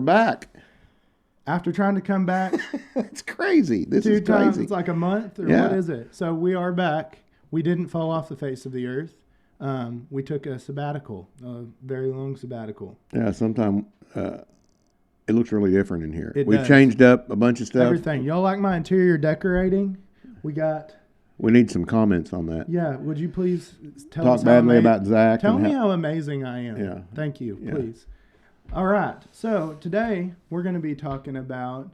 back. After trying to come back It's crazy. This 2 is times, crazy. it's like a month, or Yeah. what is it? So we are back. We didn't fall off the face of the earth. We took a sabbatical, a very long sabbatical. Yeah, sometimes it looks really different in here. It We've does. changed up a bunch of stuff. Everything. Y'all like my interior decorating? We need some comments on that. Yeah, would you please tell Talk us badly about Zach. Tell me how amazing I am. Yeah. Thank you, Yeah. please. All right. So today we're going to be talking about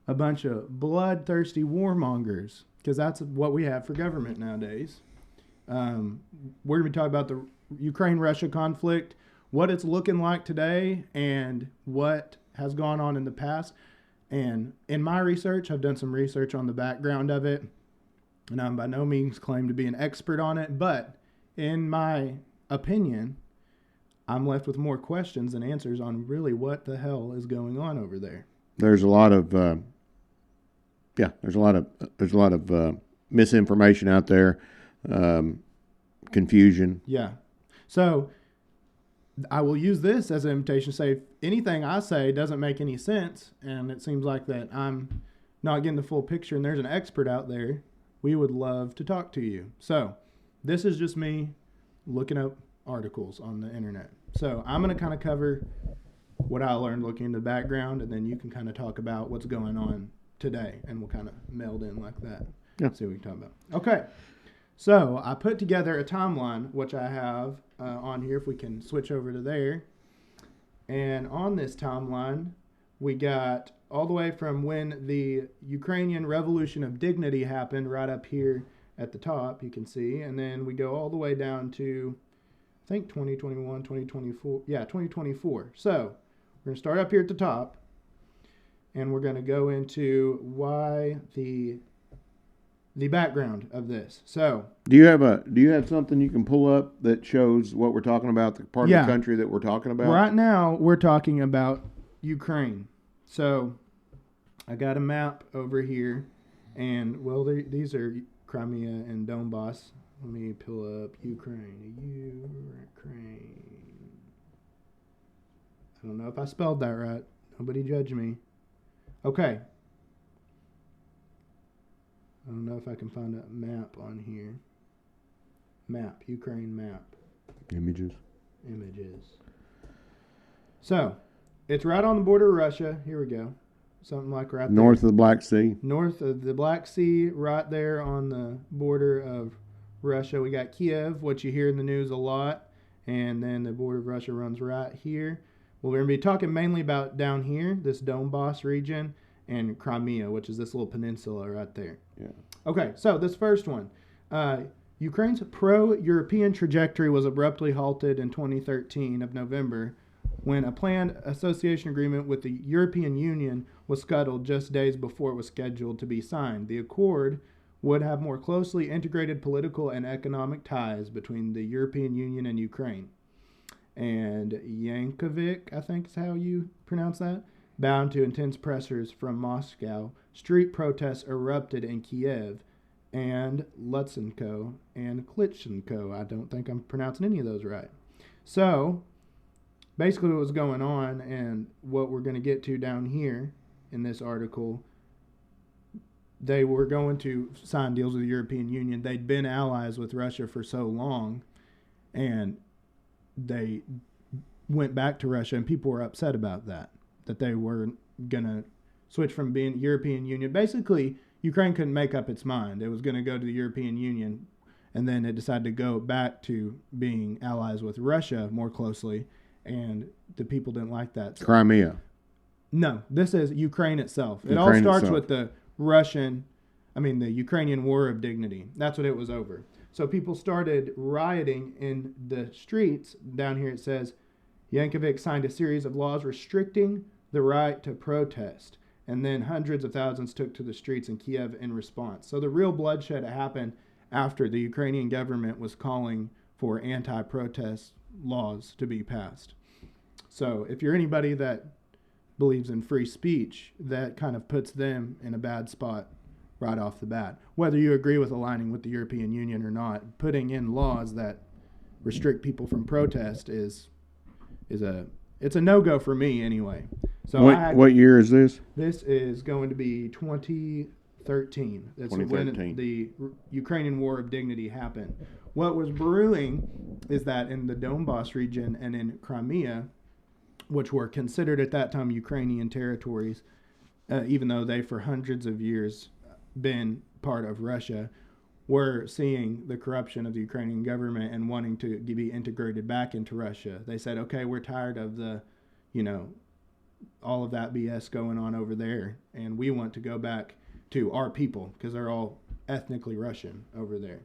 a bunch of bloodthirsty warmongers, because that's what we have for government nowadays. We're going to be talking about the Ukraine-Russia conflict, what it's looking like today, and what has gone on in the past. And in my research, I've done some research on the background of it, and I'm by no means claim to be an expert on it, but in my opinion, I'm left with more questions than answers on really what the hell is going on over there. There's a lot of misinformation out there, confusion. Yeah. So I will use this as an invitation to say if anything I say doesn't make any sense, and it seems like that I'm not getting the full picture, and there's an expert out there, we would love to talk to you. So this is just me looking up articles on the internet. So I'm going to kind of cover what I learned looking in the background, and then you can kind of talk about what's going on today, and we'll kind of meld in like that. Yeah. See what we can talk about. Okay. So I put together a timeline, which I have on here, if we can switch over to there. And on this timeline, we got all the way from when the Ukrainian Revolution of Dignity happened, right up here at the top, you can see. And then we go all the way down to, I think, 2021, 2024. Yeah, 2024. So we're going to start up here at the top, and we're going to go into why the background of this. So Do you have something you can pull up that shows what we're talking about, the part of the country that we're talking about? Right now we're talking about Ukraine. So I got a map over here, and well, these are Crimea and Donbass. Let me pull up Ukraine. I don't know if I spelled that right. Nobody judge me. Okay. I don't know if I can find a map on here. Map, Ukraine map. Images. So, it's right on the border of Russia. Here we go. Something like right North there. of the Black Sea. North of the Black Sea, right there on the border of Russia. We got Kiev, which you hear in the news a lot. And then the border of Russia runs right here. Well, we're going to be talking mainly about down here, this Donbass region, and Crimea, which is this little peninsula right there. Yeah. Okay, so this first one. Ukraine's pro-European trajectory was abruptly halted in 2013 of November when a planned association agreement with the European Union was scuttled just days before it was scheduled to be signed. The accord would have more closely integrated political and economic ties between the European Union and Ukraine. And Yankovic, I think is how you pronounce that, bound to intense pressures from Moscow, street protests erupted in Kiev and Lutsenko and Klitschenko. I don't think I'm pronouncing any of those right. So, basically what was going on and what we're going to get to down here in this article, they were going to sign deals with the European Union. They'd been allies with Russia for so long, and they went back to Russia, and people were upset about that they were going to switch from being European Union. Basically, Ukraine couldn't make up its mind. It was going to go to the European Union, and then it decided to go back to being allies with Russia more closely, and the people didn't like that. So, Crimea. no, this is Ukraine itself. It Ukraine all starts itself. with the Ukrainian War of Dignity. That's what it was over. So people started rioting in the streets. Down here it says, Yankovic signed a series of laws restricting the right to protest. And then hundreds of thousands took to the streets in Kiev in response. So the real bloodshed happened after the Ukrainian government was calling for anti-protest laws to be passed. So if you're anybody that believes in free speech, that kind of puts them in a bad spot right off the bat. Whether you agree with aligning with the European Union or not, putting in laws that restrict people from protest is It's a no-go for me anyway. So what year is this? This is going to be 2013. That's 2013. when the Ukrainian War of Dignity happened. What was brewing is that in the Donbass region and in Crimea, which were considered at that time Ukrainian territories, even though they for hundreds of years been part of Russia, were seeing the corruption of the Ukrainian government and wanting to be integrated back into Russia. They said, okay, we're tired of the, all of that BS going on over there, and we want to go back to our people because they're all ethnically Russian over there.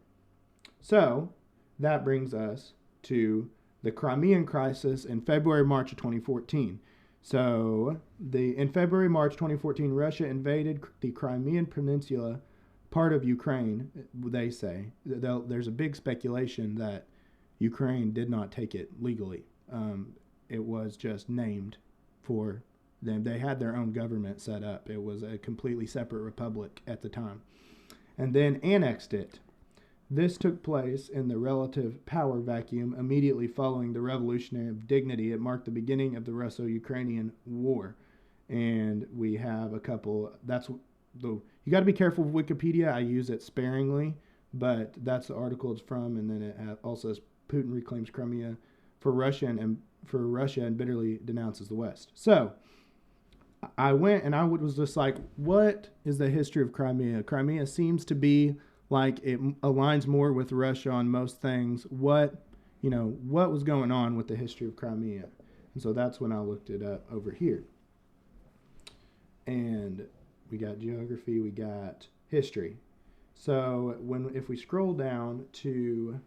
So that brings us to the Crimean crisis in February-March of 2014. So in February-March 2014, Russia invaded the Crimean Peninsula, part of Ukraine, they say. There's a big speculation that Ukraine did not take it legally. It was just named for them. They had their own government set up. It was a completely separate republic at the time. And then annexed it. This took place in the relative power vacuum immediately following the Revolution of Dignity. It marked the beginning of the Russo-Ukrainian War. And we have a couple, you got to be careful with Wikipedia. I use it sparingly, but that's the article it's from. And then it also says Putin reclaims Crimea for Russia and bitterly denounces the West. So I went and I was just like, what is the history of Crimea? Crimea seems to be like it aligns more with Russia on most things. What was going on with the history of Crimea? And so that's when I looked it up over here. And we got geography, we got history. So if we scroll down to,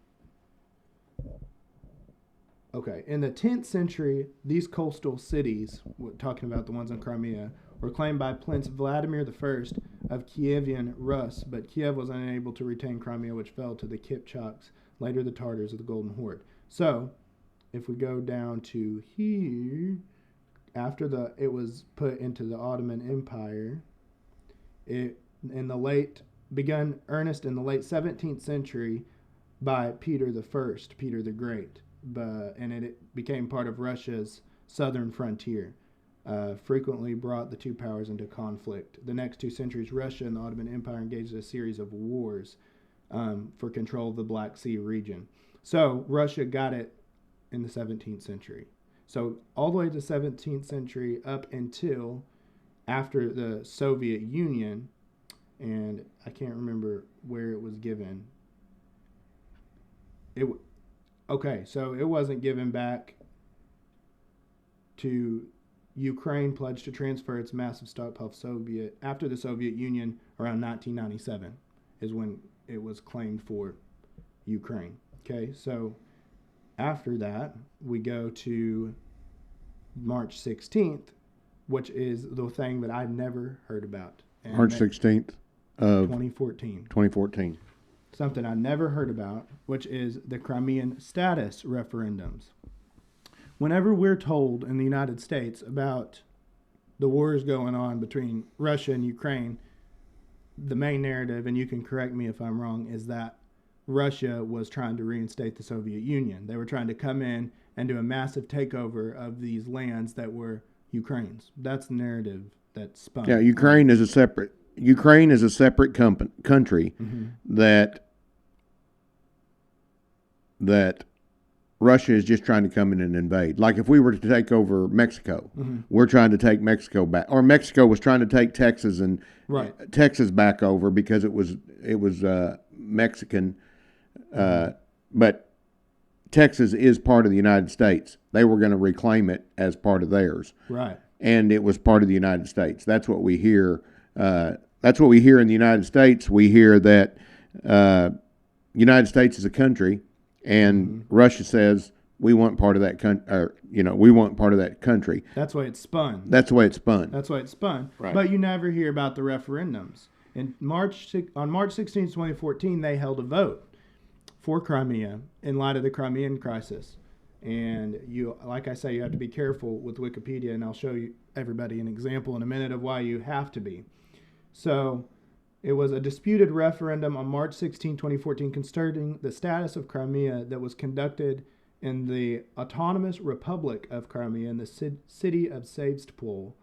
in the 10th century, these coastal cities, we're talking about the ones in Crimea, were claimed by Prince Vladimir I of Kievan Rus, but Kiev was unable to retain Crimea, which fell to the Kipchaks, later the Tartars of the Golden Horde. So, if we go down to here, after it was put into the Ottoman Empire, it begun earnest in the late 17th century by Peter I, Peter the Great, and it became part of Russia's southern frontier. Frequently brought the two powers into conflict. The next 2 centuries, Russia and the Ottoman Empire engaged in a series of wars for control of the Black Sea region. So Russia got it in the 17th century. So all the way to the 17th century up until after the Soviet Union, and I can't remember where it was given. So it wasn't given back to Ukraine. Pledged to transfer its massive stockpile after the Soviet Union around 1997 is when it was claimed for Ukraine. Okay, so after that, we go to March 16th, which is the thing that I'd never heard about. March 16th of 2014. 2014. Something I never heard about, which is the Crimean status referendums. Whenever we're told in the United States about the wars going on between Russia and Ukraine, the main narrative, and you can correct me if I'm wrong, is that Russia was trying to reinstate the Soviet Union. They were trying to come in and do a massive takeover of these lands that were Ukraine's. That's the narrative that's spun. Yeah, Ukraine is a separate country that Russia is just trying to come in and invade. Like if we were to take over Mexico, we're trying to take Mexico back, or Mexico was trying to take Texas and Texas back over because it was Mexican, but Texas is part of the United States. They were going to reclaim it as part of theirs, right? And it was part of the United States. That's what we hear. That's what we hear in the United States. We hear that United States is a country. And Russia says we want part of that we want part of that country. That's why it's spun. Right. But you never hear about the referendums. On March 16, 2014, they held a vote for Crimea in light of the Crimean crisis. And like I say, you have to be careful with Wikipedia, and I'll show you everybody an example in a minute of why you have to be. So it was a disputed referendum on March 16, 2014, concerning the status of Crimea that was conducted in the Autonomous Republic of Crimea in the city of Sevastopol,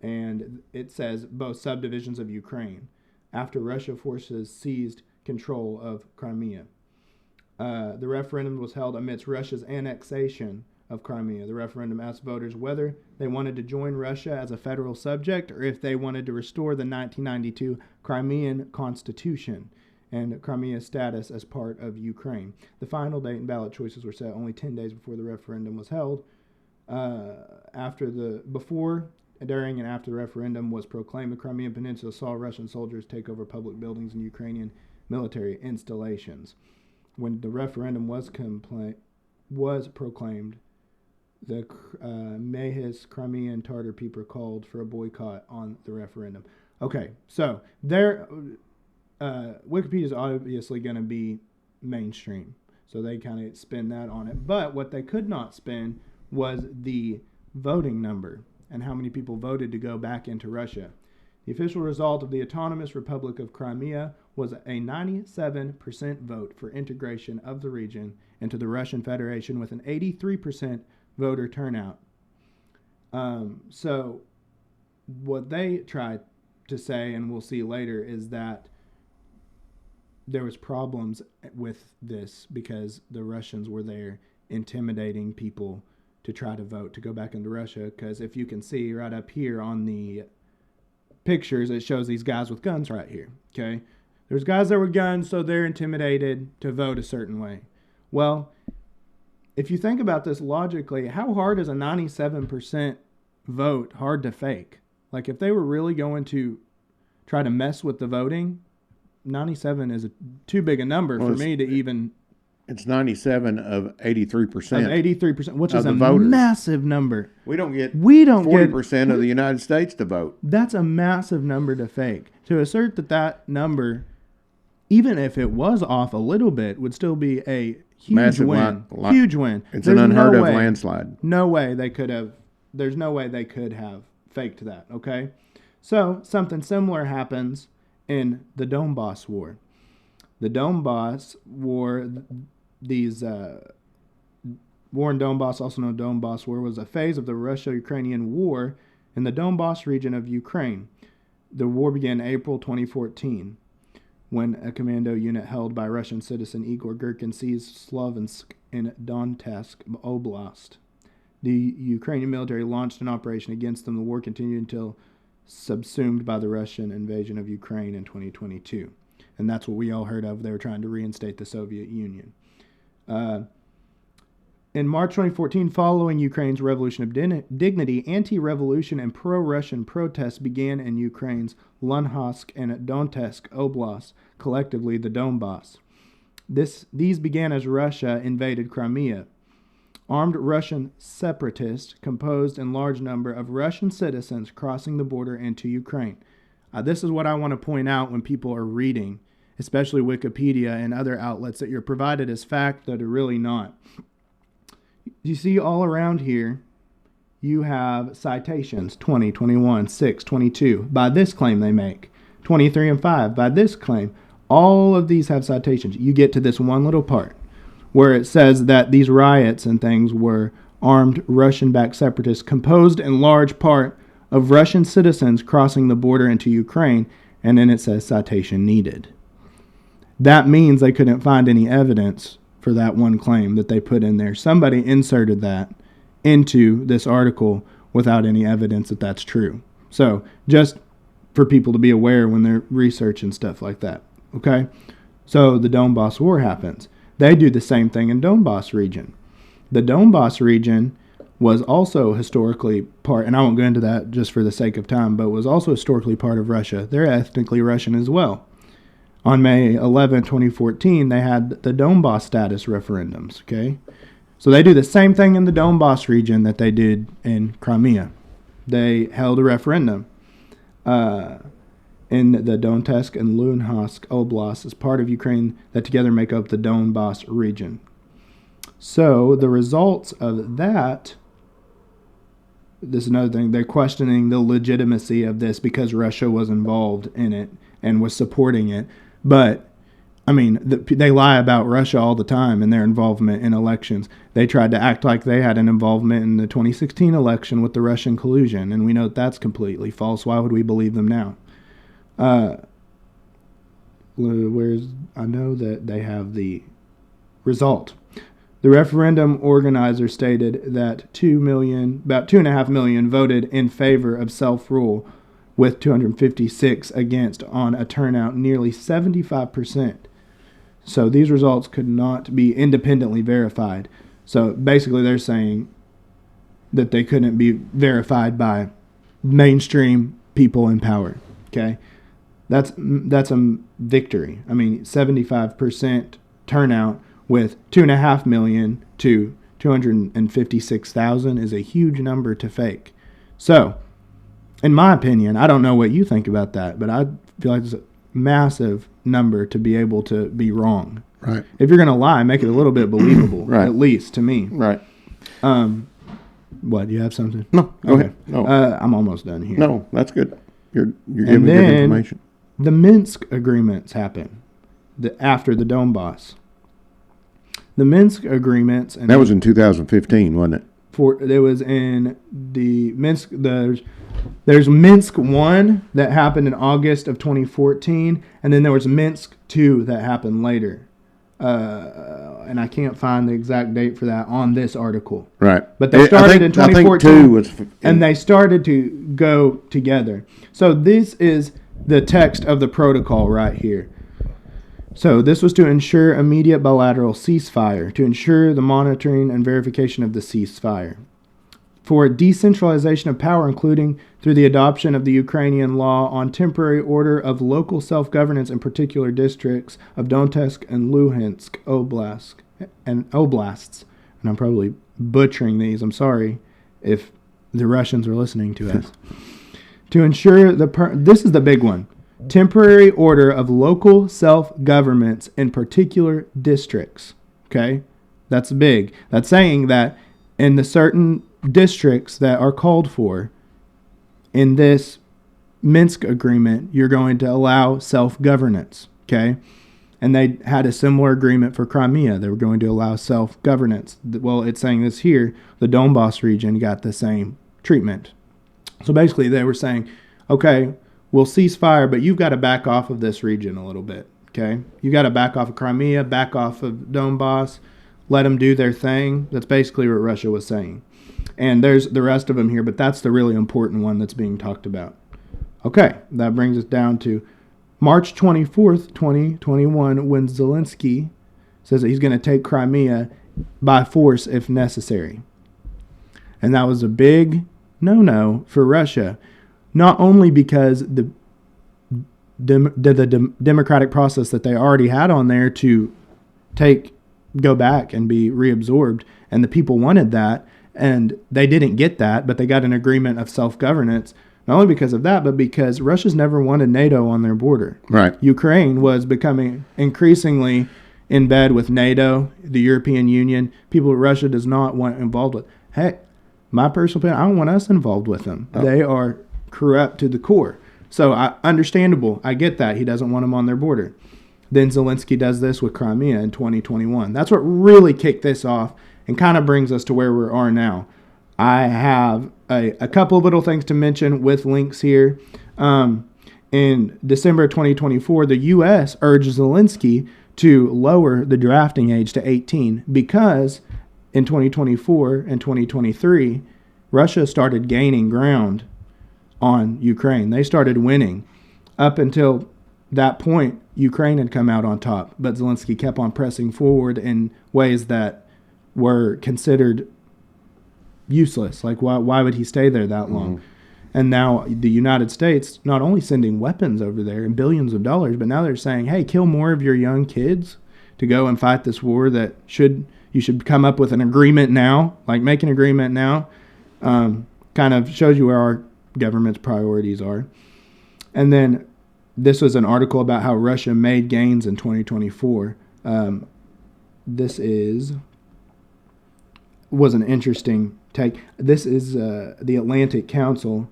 and it says both subdivisions of Ukraine, after Russia forces seized control of Crimea. The referendum was held amidst Russia's annexation of Crimea. The referendum asked voters whether they wanted to join Russia as a federal subject or if they wanted to restore the 1992 Crimean Constitution and Crimea's status as part of Ukraine. The final date and ballot choices were set only 10 days before the referendum was held. Before, during, and after the referendum was proclaimed, the Crimean Peninsula saw Russian soldiers take over public buildings and Ukrainian military installations. When the referendum was proclaimed, the Mahis Crimean Tatar people called for a boycott on the referendum. Okay, so Wikipedia is obviously going to be mainstream, so they kind of spin that on it. But what they could not spin was the voting number and how many people voted to go back into Russia. The official result of the Autonomous Republic of Crimea was a 97% vote for integration of the region into the Russian Federation with an 83% voter turnout. So what they tried to say, and we'll see later, is that there was problems with this because the Russians were there intimidating people to try to vote to go back into Russia. Because if you can see right up here on the pictures, it shows these guys with guns right here. Okay, there's guys there with guns, so they're intimidated to vote a certain way. Well, if you think about this logically, how hard is a 97% vote hard to fake? Like if they were really going to try to mess with the voting, 97 is too big a number for me to even. It's 97 of 83%. Of 83%, which is a voters. Massive number. We don't get 40% of the United States to vote. That's a massive number to fake. To assert that number, even if it was off a little bit, would still be a huge massive win. Huge win. It's an unheard of landslide. No way they could have. There's no way they could have faked that. Okay, so something similar happens in the Donbass War. The Donbass War, war in Donbass, also known as Donbass War, was a phase of the Russia-Ukrainian War in the Donbass region of Ukraine. The war began in April 2014 when a commando unit held by Russian citizen Igor Girkin seized Sloviansk in Donetsk Oblast. The Ukrainian military launched an operation against them. The war continued until subsumed by the Russian invasion of Ukraine in 2022. And that's what we all heard of. They were trying to reinstate the Soviet Union. In March 2014, following Ukraine's Revolution of Dignity, anti-revolution and pro-Russian protests began in Ukraine's Luhansk and Donetsk Oblast, collectively the Donbass. These began as Russia invaded Crimea. Armed Russian separatists composed in large number of Russian citizens crossing the border into Ukraine. This is what I want to point out when people are reading, especially Wikipedia and other outlets that you're provided as fact that are really not. You see all around here, you have citations, 20, 21, 6, 22, by this claim they make, 23 and 5, by this claim. All of these have citations. You get to this one little part where it says that these riots and things were armed Russian-backed separatists composed in large part of Russian citizens crossing the border into Ukraine, and then it says citation needed. That means they couldn't find any evidence for that one claim that they put in there. Somebody inserted that into this article without any evidence that that's true. So just for people to be aware when they're researching stuff like that. Okay? So the Donbass War happens. They do the same thing in Donbass region. The Donbass region was also historically part, and I won't go into that just for the sake of time, but was also historically part of Russia. They're ethnically Russian as well. On May 11, 2014, they had the Donbass status referendums, okay? So they do the same thing in the Donbass region that they did in Crimea. They held a referendum in the Donetsk and Luhansk Oblast as part of Ukraine that together make up the Donbass region. So the results of that, this is another thing, they're questioning the legitimacy of this because Russia was involved in it and was supporting it. But I mean, they lie about Russia all the time and their involvement in elections. They tried to act like they had an involvement in the 2016 election with the Russian collusion, and we know that's completely false. Why would we believe them now? I know that they have the result. The referendum organizer stated that about 2.5 million voted in favor of self-rule, with 256 against, on a turnout nearly 75%. So these results could not be independently verified. So basically they're saying that they couldn't be verified by mainstream people in power. Okay? That's a victory. I mean, 75% turnout with 2.5 million to 256,000 is a huge number to fake. So, in my opinion, I don't know what you think about that, but I feel like it's a massive number to be able to be wrong. Right. If you're going to lie, make it a little bit believable, right. At least to me. Right. What, do you have something? No, go ahead. No. I'm almost done here. No, that's good. You're giving me good information. The Minsk agreements happen after the Donbass. The Minsk agreements. And that was in 2015, wasn't it? There was in the Minsk. There's Minsk 1 that happened in August of 2014, and then there was Minsk 2 that happened later. And I can't find the exact date for that on this article. Right. But they started in 2014, I think 2 was and they started to go together. So this is the text of the protocol right here. So this was to ensure immediate bilateral ceasefire, to ensure the monitoring and verification of the ceasefire. For decentralization of power, including through the adoption of the Ukrainian law on temporary order of local self-governance in particular districts of Donetsk and Luhansk oblasts. And I'm probably butchering these. I'm sorry if the Russians are listening to us. To ensure this is the big one. Temporary order of local self-governmance in particular districts. Okay? That's big. That's saying that in the certain districts that are called for in this Minsk agreement, you're going to allow self-governance. Okay? And they had a similar agreement for Crimea. They were going to allow self-governance. Well, it's saying this here, the Donbass region got the same treatment. So basically they were saying, okay, we'll cease fire, but you've got to back off of this region a little bit, okay? You got to back off of Crimea, back off of Donbass, let them do their thing. That's basically what Russia was saying. And there's the rest of them here, but that's the really important one that's being talked about. Okay, that brings us down to March 24th, 2021, when Zelensky says that he's going to take Crimea by force if necessary. And that was a big no-no for Russia. Not only because the democratic process that they already had on there to go back and be reabsorbed, and the people wanted that, and they didn't get that, but they got an agreement of self-governance, not only because of that, but because Russia's never wanted NATO on their border. Right. Ukraine was becoming increasingly in bed with NATO, the European Union, people that Russia does not want involved with. Hey, my personal opinion, I don't want us involved with them. Oh. They are corrupt to the core. So understandable. I get that. He doesn't want them on their border. Then Zelensky does this with Crimea in 2021. That's what really kicked this off and kind of brings us to where we are now. I have a couple of little things to mention with links here. In December 2024, the U.S. urged Zelensky to lower the drafting age to 18 because in 2024 and 2023, Russia started gaining ground on Ukraine. They started winning. Up until that point, Ukraine had come out on top, but Zelensky kept on pressing forward in ways that were considered useless. Like, why would he stay there that long? Mm-hmm. And now the United States not only sending weapons over there and billions of dollars, but now they're saying, hey, kill more of your young kids to go and fight this war that you should come up with an agreement now, like make an agreement now. Kind of shows you where our government's priorities are. And then this was an article about how Russia made gains in 2024. This was an interesting take. This is the Atlantic Council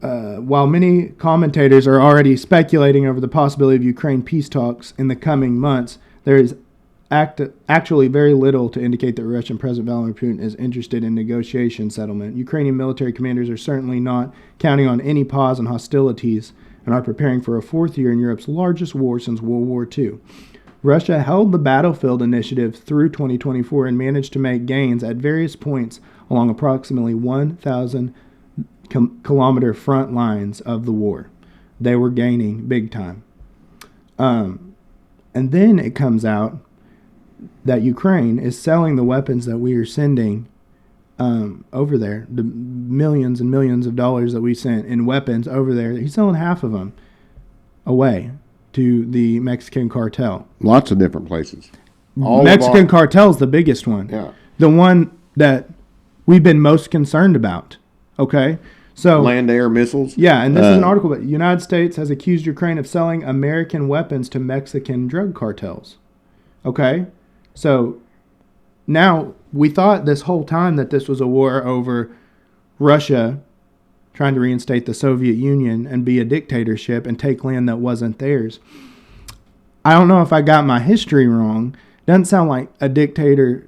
while many commentators are already speculating over the possibility of Ukraine peace talks in the coming months, there is actually very little to indicate that Russian President Vladimir Putin is interested in negotiation settlement. Ukrainian military commanders are certainly not counting on any pause in hostilities and are preparing for a fourth year in Europe's largest war since World War II. Russia held the battlefield initiative through 2024 and managed to make gains at various points along approximately 1,000 kilometer front lines of the war. They were gaining big time. And then it comes out that Ukraine is selling the weapons that we are sending over there, the millions and millions of dollars that we sent in weapons over there. He's selling half of them away to the Mexican cartel. Lots of different places. Mexican cartel is the biggest one. Yeah. The one that we've been most concerned about. Okay? So land air missiles. Yeah, and this is an article that the United States has accused Ukraine of selling American weapons to Mexican drug cartels. Okay? So now we thought this whole time that this was a war over Russia trying to reinstate the Soviet Union and be a dictatorship and take land that wasn't theirs. I don't know if I got my history wrong. Doesn't sound like a dictator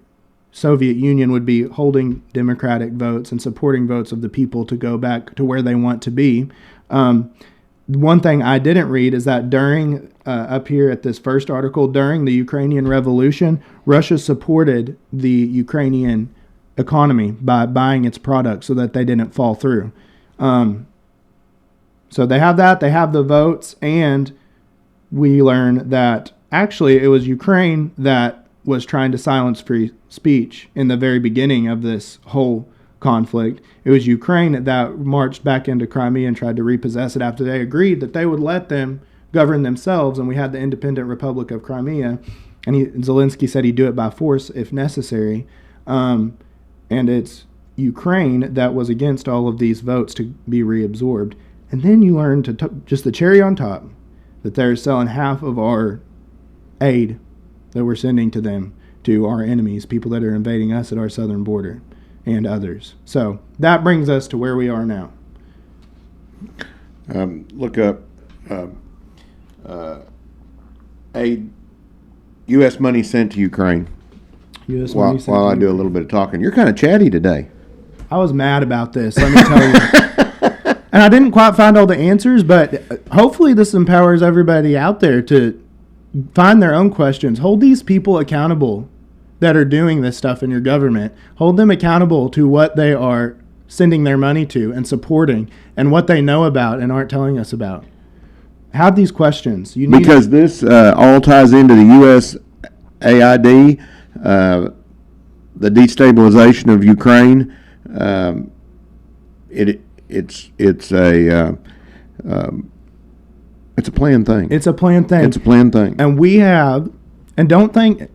Soviet Union would be holding democratic votes and supporting votes of the people to go back to where they want to be. One thing I didn't read is that during, up here at this first article, during the Ukrainian Revolution, Russia supported the Ukrainian economy by buying its products so that they didn't fall through. So they have that, they have the votes, and we learn that actually it was Ukraine that was trying to silence free speech in the very beginning of this whole conflict. It was Ukraine that marched back into Crimea and tried to repossess it after they agreed that they would let them govern themselves, and we had the independent Republic of Crimea, and Zelensky said he'd do it by force if necessary. And it's Ukraine that was against all of these votes to be reabsorbed. And then you learn just the cherry on top, that they're selling half of our aid that we're sending to them, to our enemies, people that are invading us at our southern border, and others. So that brings us to where we are now. Look up aid, U.S. money sent to Ukraine. U.S. money sent while to I do a little bit of talking. You're kind of chatty today. I was mad about this, let me tell you. And I didn't quite find all the answers, but hopefully this empowers everybody out there to find their own questions. Hold these people accountable that are doing this stuff in your government. Hold them accountable to what they are sending their money to and supporting and what they know about and aren't telling us about. Have these questions. Because this all ties into the USAID, the destabilization of Ukraine. It's a planned thing. It's a planned thing. It's a planned thing. And we have, and don't think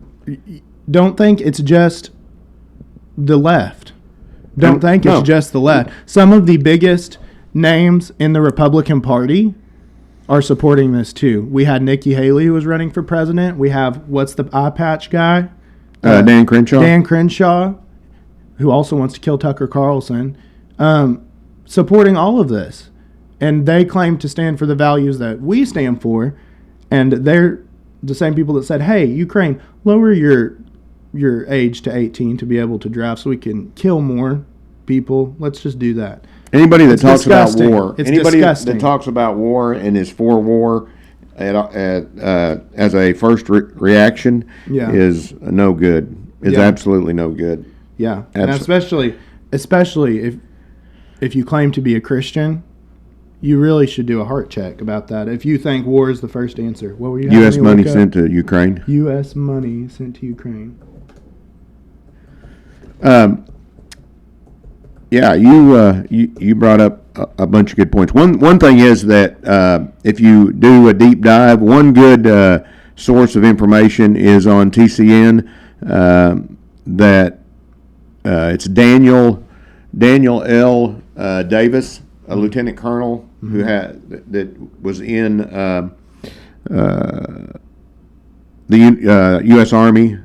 it's just the left. Don't think it's just the left. Some of the biggest names in the Republican Party are supporting this too. We had Nikki Haley, who was running for president. We have, what's the eye patch guy? Dan Crenshaw. Dan Crenshaw, who also wants to kill Tucker Carlson, supporting all of this. And they claim to stand for the values that we stand for. And they're the same people that said, hey, Ukraine, lower your age to 18 to be able to drive so we can kill more people. Let's just do that. Anybody that talks about war, that talks about war and is for war as a first reaction is no good. Is absolutely no good. Yeah, and especially if you claim to be a Christian, you really should do a heart check about that. If you think war is the first answer, what were you? U.S. money sent to Ukraine. U.S. money sent to Ukraine. Yeah, you brought up a bunch of good points. One thing is that if you do a deep dive, one good source of information is on TCN. That it's Daniel L. Davis, a lieutenant colonel who that was in the U.S. Army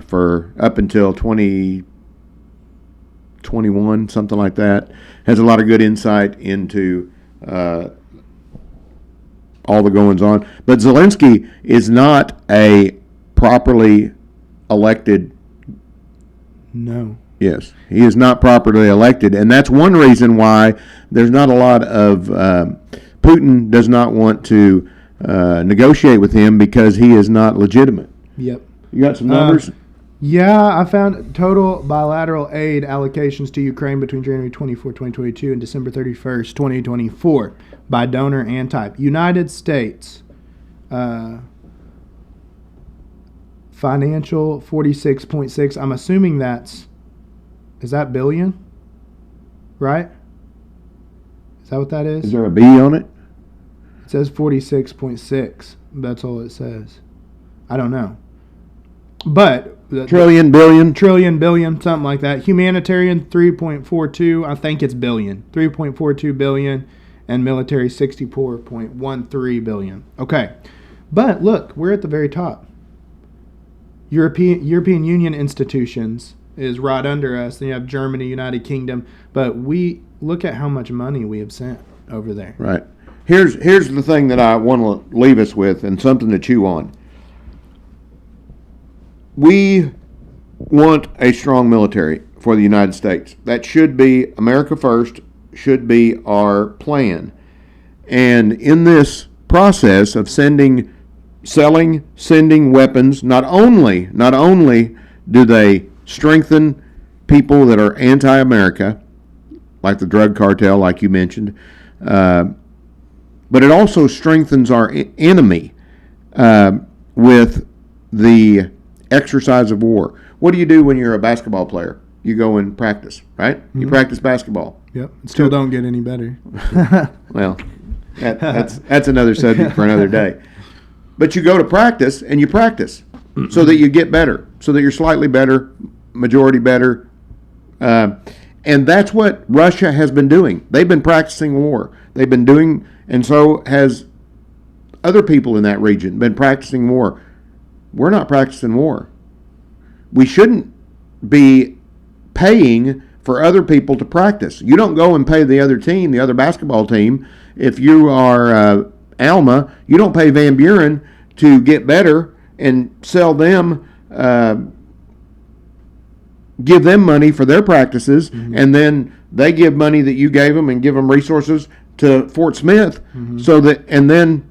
for up until 2021, something like that. Has a lot of good insight into all the goings on. But Zelensky is not a properly elected. No. Yes, he is not properly elected, and that's one reason why there's not a lot of Putin does not want to negotiate with him, because he is not legitimate. Yep. You got some numbers? Yeah, I found total bilateral aid allocations to Ukraine between January 24, 2022 and December 31st, 2024 by donor and type. United States, financial 46.6. I'm assuming is that billion? Right? Is that what that is? Is there a B on it? It says 46.6. That's all it says. I don't know. But Trillion, billion, something like that. Humanitarian 3.42, I think it's billion. 3.42 billion, and military 64.13 billion. Okay. But look, we're at the very top. European Union institutions is right under us. Then you have Germany, United Kingdom, but we look at how much money we have sent over there. Right. Here's the thing that I want to leave us with, and something to chew on. We want a strong military for the United States. That should be America first, should be our plan. And in this process of sending weapons, not only do they strengthen people that are anti-America, like the drug cartel, like you mentioned, but it also strengthens our enemy with the exercise of war. What do you do when you're a basketball player? You go and practice, right? You practice basketball. Yep. Still don't get any better. Well, that's another subject for another day. But you go to practice, and you practice so that you get better, so that you're slightly better, majority better. And that's what Russia has been doing. They've been practicing war. They've been doing, and so has other people in that region been practicing war. We're not practicing war. We shouldn't be paying for other people to practice. You don't go and pay the other team, the other basketball team. If you are Alma, you don't pay Van Buren to get better and sell them, give them money for their practices, and then they give money that you gave them and give them resources to Fort Smith, so that, and then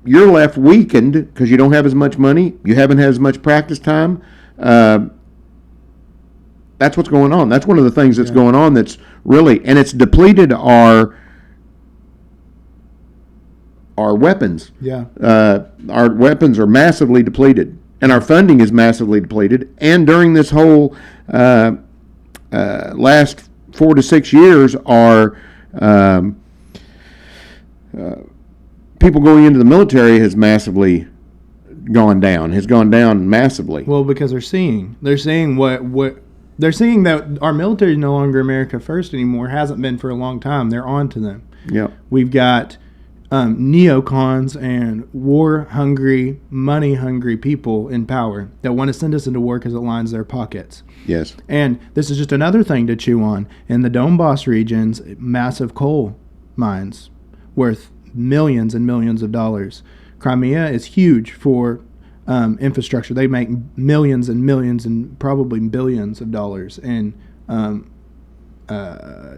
you're left weakened because you don't have as much money, you haven't had as much practice time. That's what's going on. That's one of the things that's going on that's really, and it's depleted our weapons. Yeah. Our weapons are massively depleted, and our funding is massively depleted. And during this whole last 4 to 6 years, our people going into the military has massively gone down. Has gone down massively. Well, because they're seeing what they're seeing, that our military is no longer America first anymore. Hasn't been for a long time. They're on to them. Yeah. We've got neocons and war-hungry, money-hungry people in power that want to send us into war because it lines their pockets. Yes. And this is just another thing to chew on. In the Donbass regions, massive coal mines worth millions and millions of dollars. Crimea is huge for infrastructure. They make millions and millions and probably billions of dollars in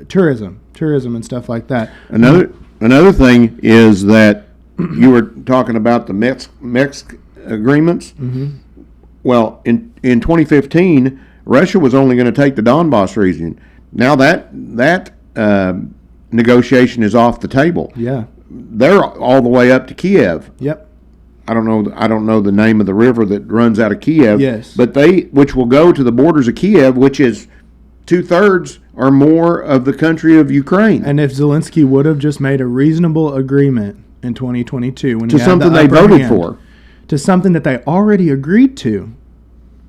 tourism and stuff like that. Another thing is that you were talking about the Minsk agreements. Well, in 2015, Russia was only going to take the Donbass region. Now that negotiation is off the table. Yeah. They're all the way up to Kiev. Yep. I don't know the name of the river that runs out of Kiev. Yes. But which will go to the borders of Kiev, which is 2/3 or more of the country of Ukraine. And if Zelensky would have just made a reasonable agreement in 2022, when to something they voted for, to something that they already agreed to,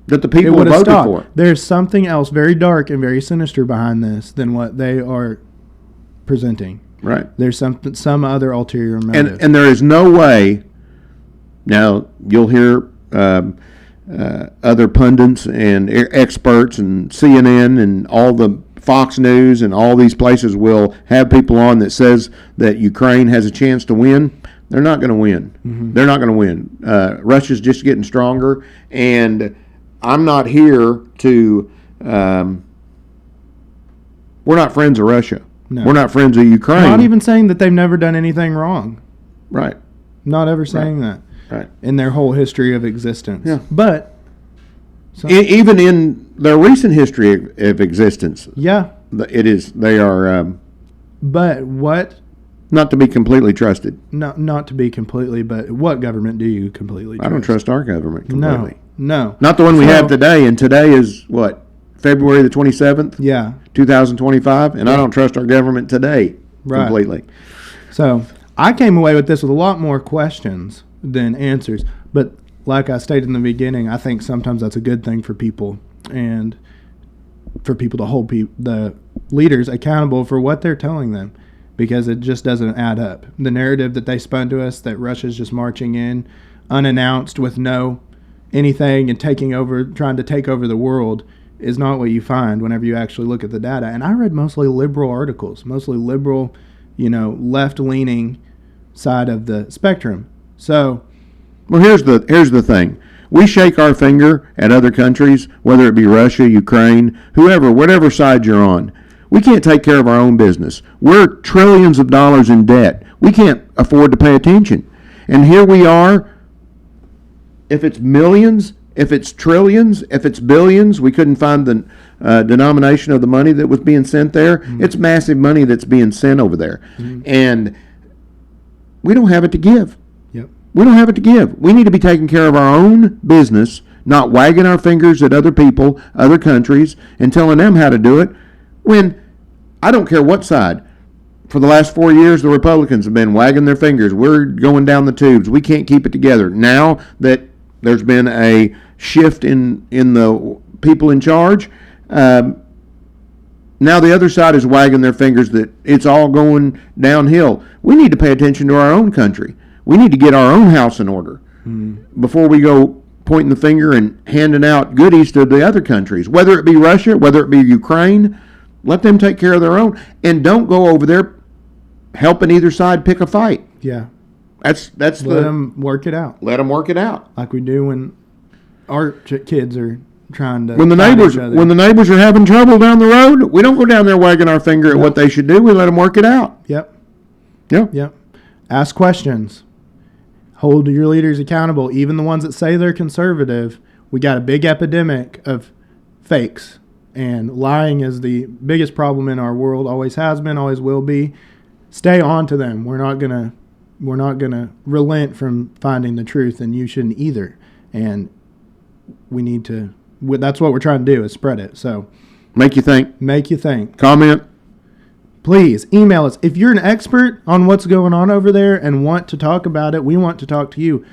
that the people voted for. There's something else very dark and very sinister behind this than what they are presenting. Right. There's some other ulterior motive. And there is no way. Now you'll hear other pundits and experts and CNN and all the Fox News and all these places will have people on that says that Ukraine has a chance to win. They're not going to win. Mm-hmm. They're not going to win. Russia's just getting stronger, and I'm not here to. We're not friends of Russia. No. We're not friends of Ukraine. Not even saying that they've never done anything wrong. Right. Not ever saying that. Right. In their whole history of existence. Yeah. But even in their recent history of existence. Yeah. It is. They are. But what? Not to be completely trusted. No, not to be completely. But what government do you completely trust? I don't trust our government completely. No. Not the one we have today. And today is what? February the 27th? Yeah. 2025. And I don't trust our government today completely. So I came away with this with a lot more questions than answers. But like I stated in the beginning, I think sometimes that's a good thing for people and for people to hold the leaders accountable for what they're telling them, because it just doesn't add up. The narrative that they spun to us that Russia's just marching in unannounced with no anything and trying to take over the world is not what you find whenever you actually look at the data. And I read mostly liberal articles, mostly liberal, left-leaning side of the spectrum. So, well, here's the thing. We shake our finger at other countries, whether it be Russia, Ukraine, whoever, whatever side you're on. We can't take care of our own business. We're trillions of dollars in debt. We can't afford to pay attention. And here we are. If it's millions, if it's trillions, if it's billions, we couldn't find the denomination of the money that was being sent there. Mm-hmm. It's massive money that's being sent over there. Mm-hmm. And we don't have it to give. Yep. We don't have it to give. We need to be taking care of our own business, not wagging our fingers at other people, other countries, and telling them how to do it. When I don't care what side. For the last 4 years, the Republicans have been wagging their fingers. We're going down the tubes. We can't keep it together. Now that there's been a shift in the people in charge, now the other side is wagging their fingers that it's all going downhill. We need to pay attention to our own country. We need to get our own house in order before we go pointing the finger and handing out goodies to the other countries, whether it be Russia, whether it be Ukraine. Let them take care of their own, and don't go over there helping either side pick a fight. Yeah, let them work it out. Let them work it out, like we do when our kids are trying to. When the neighbors are having trouble down the road, we don't go down there wagging our finger at what they should do. We let them work it out. Yep. Yeah. Yep. Ask questions. Hold your leaders accountable, even the ones that say they're conservative. We got a big epidemic of fakes. And lying is the biggest problem in our world. Always has been, always will be. Stay on to them. We're not gonna relent from finding the truth, and you shouldn't either. And we need to. That's what we're trying to do, is spread it. So, make you think. Comment. Please email us if you're an expert on what's going on over there and want to talk about it. We want to talk to you.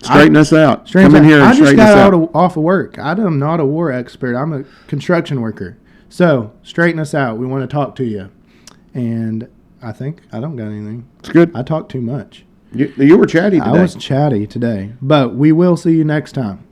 Straighten us out. Come in here and straighten us out. I just got off of work. I'm not a war expert. I'm a construction worker. So straighten us out. We want to talk to you. And I think I don't got anything. It's good. I talk too much. You were chatty today. I was chatty today. But we will see you next time.